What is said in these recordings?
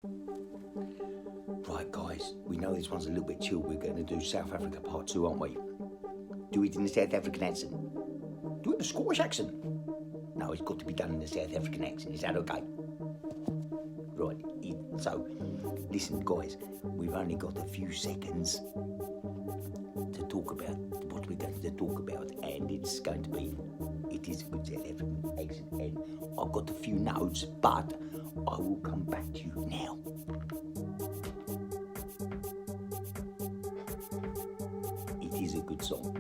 Right, guys, we know this one's a little bit chill. We're going to do South Africa part 2, aren't we? Do it in the South African accent. Do it in a Scottish accent. No, it's got to be done in the South African accent. Is that okay? Right, so, listen, guys, we've only got a few seconds to talk about what we're going to talk about, and it is a good South African accent, and I've got a few notes, but I will come back to you now. It is a good song.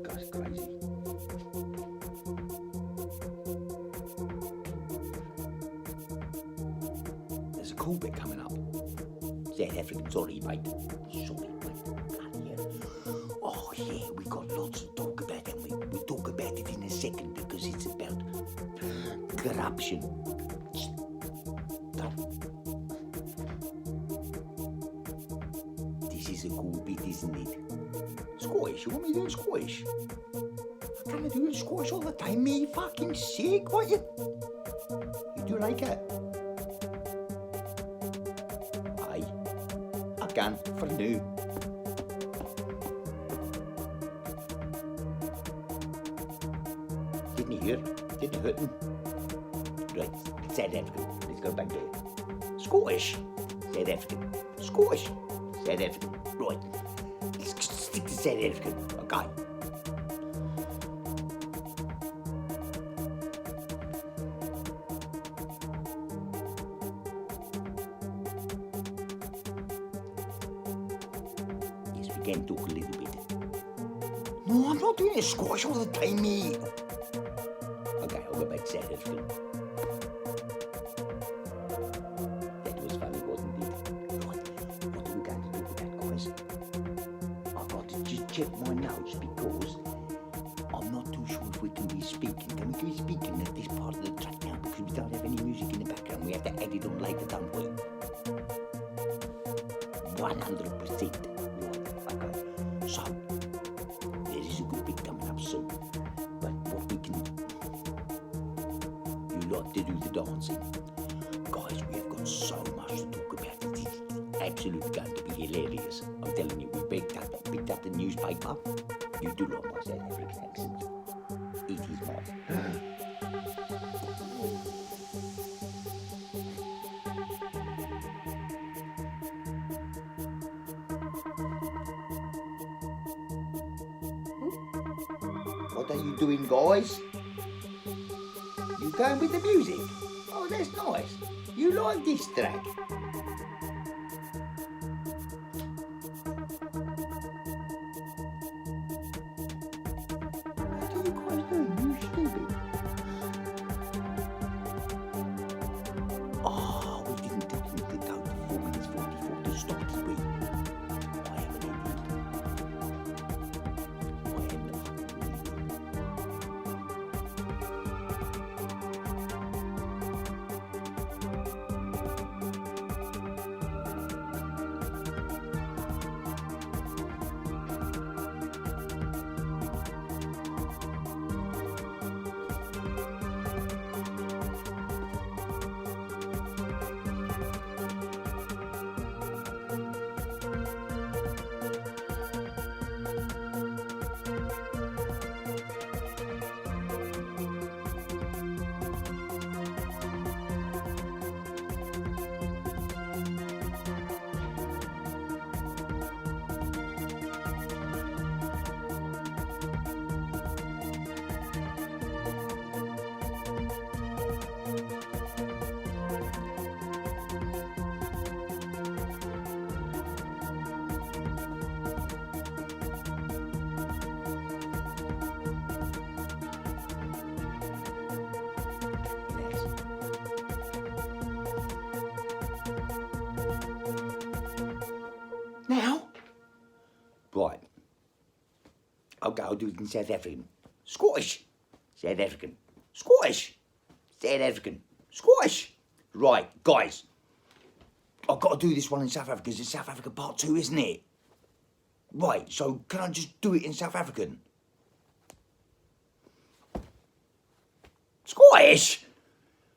That's crazy. There's a cool bit coming up. South African, sorry, mate. Sorry, mate. Bloody hell. Oh, yeah, we got lots to talk about, and we'll talk about it in a second because it's about corruption. This is a cool bit, isn't it? Scottish, you want me to do Scottish? I can't do it Scottish all the time, mate. You fucking sick, what you? You do like it? Aye. I can, for now. Didn't you hear? Didn't hurt him? Right, South African. Let's go back there. Scottish. South African. Scottish. South African. Right. Let's stick to South African. Okay. Yes, we can talk a little bit. No, I'm not doing it Scottish all the time, mate. Okay, I'll go back to South African. That was funny, wasn't it? Right, what are we going to do with that, guys? I've got to just check my notes because I'm not too sure if we can be speaking. Can we be speaking at this part of the track now? Because we don't have any music in the background. We have to add it on later, don't we? 100%. Right, okay. So, there is a good bit coming up soon. But what we can do, you like to do the dancing. Guys, we have got so much to talk about. It is absolutely going to be hilarious. I'm telling you, we picked up the newspaper. You do like my South African accent. It is nice. What are you doing, guys? You going with the music? Oh, that's nice. You like this track? What are you guys doing? You stupid. Oh, we didn't go to 4 minutes 44 to stop, did we? I am an idiot. I am the fucking idiot. Now? Right. Okay, I'll do it in South African. Scottish. South African. Scottish. South African. Scottish. Right, guys. I've got to do this one in South Africa. It's South Africa part 2, isn't it? Right, so can I just do it in South African? Scottish?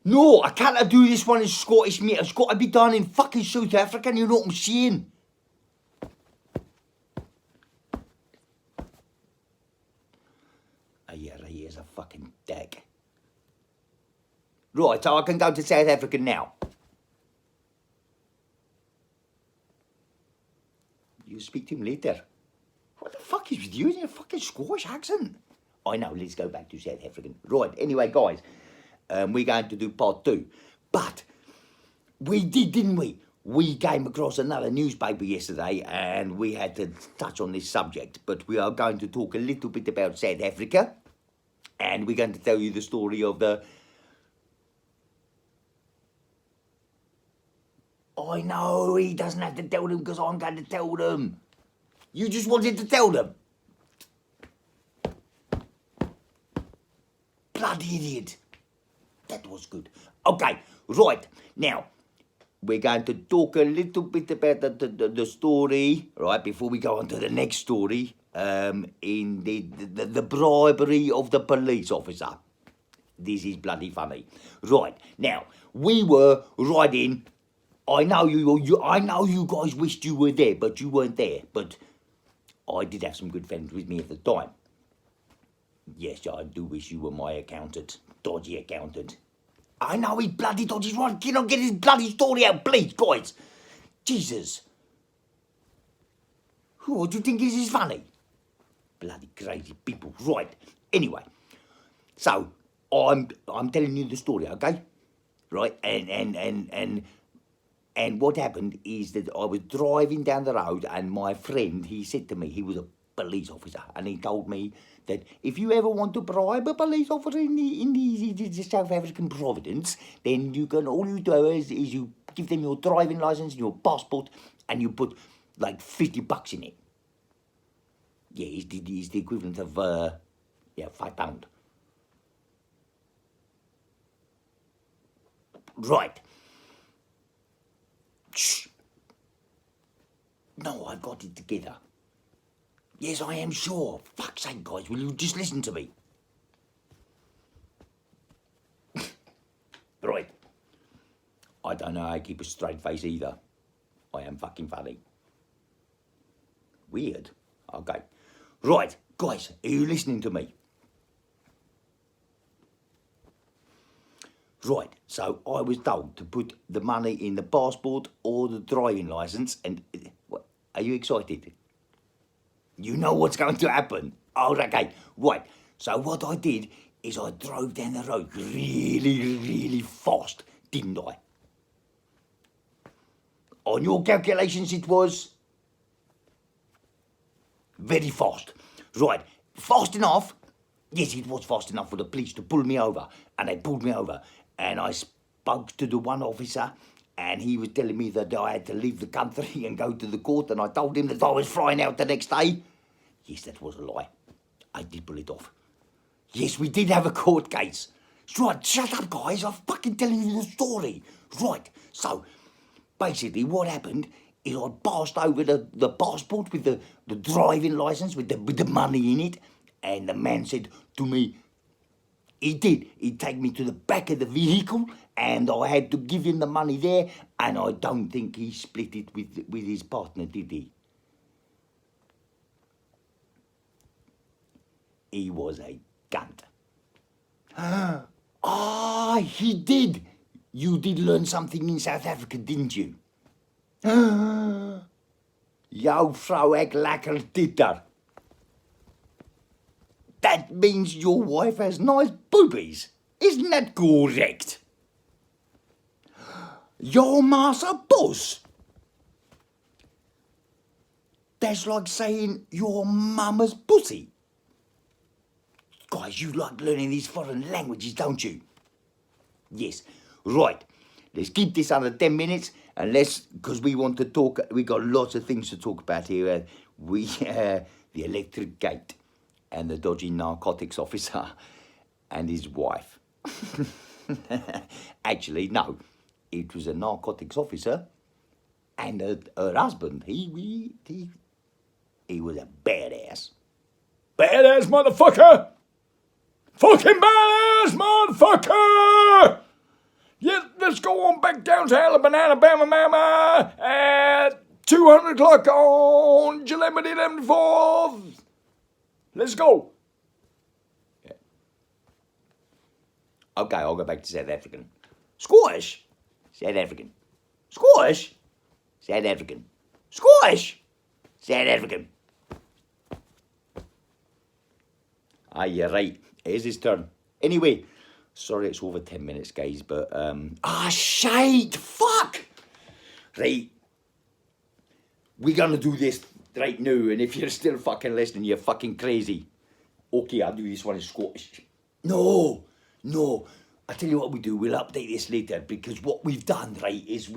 No, I can't do this one in Scottish, mate. It's got to be done in fucking South African, you know what I'm saying? Here's a fucking dick. Right, so I can go to South Africa now. You speak to him later. What the fuck is with you in your fucking Scottish accent? I know, let's go back to South African. Right, anyway, guys, we're going to do part 2. But we did, didn't we? We came across another newspaper yesterday and we had to touch on this subject. But we are going to talk a little bit about South Africa. And we're going to tell you the story of the... I know, he doesn't have to tell them because I'm going to tell them. You just wanted to tell them. Bloody idiot. That was good. Okay, right. Now, we're going to talk a little bit about the story, right, before we go on to the next story, in the bribery of the police officer. This is bloody funny. Right, now, we were riding... I know you guys wished you were there, but you weren't there. But I did have some good friends with me at the time. Yes, I do wish you were my accountant. Dodgy accountant. I know he's bloody dodgy. Right, can I get his bloody story out, please, guys? Jesus. Who do you think is funny? Bloody crazy people. Right. Anyway, so I'm telling you the story, okay? Right, and what happened is that I was driving down the road and my friend, he said to me, he was a police officer, and he told me that if you ever want to bribe a police officer in the South African province, then you can, all you do is you give them your driving license and your passport and you put like $50 in it. Yeah, it's the equivalent of, £5. Right. Shh. No, I've got it together. Yes, I am sure. Fuck's sake, guys, will you just listen to me? Right. I don't know how to keep a straight face either. I am fucking funny. Weird. Okay. Right, guys, are you listening to me? Right, so I was told to put the money in the passport or the driving licence and... What, are you excited? You know what's going to happen. Oh, okay, right. So what I did is I drove down the road really fast, didn't I? On your calculations it was... very fast. Right, fast enough. Yes, it was fast enough for the police to pull me over. And they pulled me over. And I spoke to the one officer, and he was telling me that I had to leave the country and go to the court, and I told him that I was flying out the next day. Yes, that was a lie. I did pull it off. Yes, we did have a court case. Right, shut up, guys. I'm fucking telling you the story. Right, so, basically what happened is I passed over the passport with the driving licence, with the money in it, and the man said to me, he did. He'd take me to the back of the vehicle and I had to give him the money there, and I don't think he split it with his partner, did he? He was a cunt. Ah, he did. You did learn something in South Africa, didn't you? Jou vrouw ek lekker titter. That means your wife has nice boobies. Isn't that correct? Your ma's a boss. That's like saying your mama's pussy. Guys, you like learning these foreign languages, don't you? Yes. Right. Let's keep this under 10 minutes, and because we want to talk, we got lots of things to talk about here. The electric gate, and the dodgy narcotics officer, and his wife. Actually, no. It was a narcotics officer And her husband, he was a badass. Badass motherfucker! Fucking badass motherfucker! Yeah, let's go on back down to Alabama, mama, at 200 o'clock on July 4th. Let's go. Yeah. Okay, I'll go back to South African. Scottish? South African. Scottish? South African. Scottish? South African. Ah, you're right. It is his turn. Anyway, sorry it's over 10 minutes, guys, but, shite! Fuck! Right. We're gonna do this right now, and if you're still fucking listening, you're fucking crazy. Okay, I'll do this one in Scottish. No. I tell you what we do, we'll update this later, because what we've done, right, is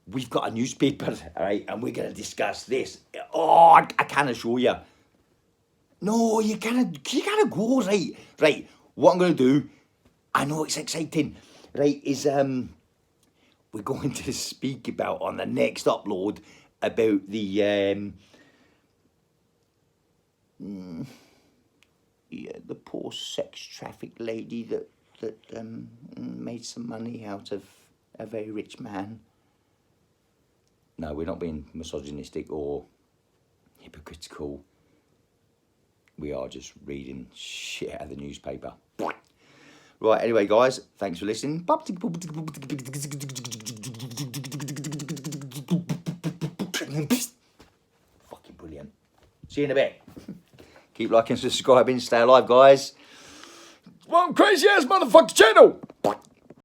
we've got a newspaper, right, and we're gonna discuss this. Oh, I can't show you. No, you can't go, right. Right, what I'm gonna do, I know it's exciting, right, is we're going to speak about on the next upload about the poor sex trafficked lady that made some money out of a very rich man. No, we're not being misogynistic or hypocritical. We are just reading shit out of the newspaper. Right, anyway, guys, thanks for listening. Fucking brilliant. See you in a bit. Keep liking, subscribing, stay alive, guys. One crazy ass motherfucker channel.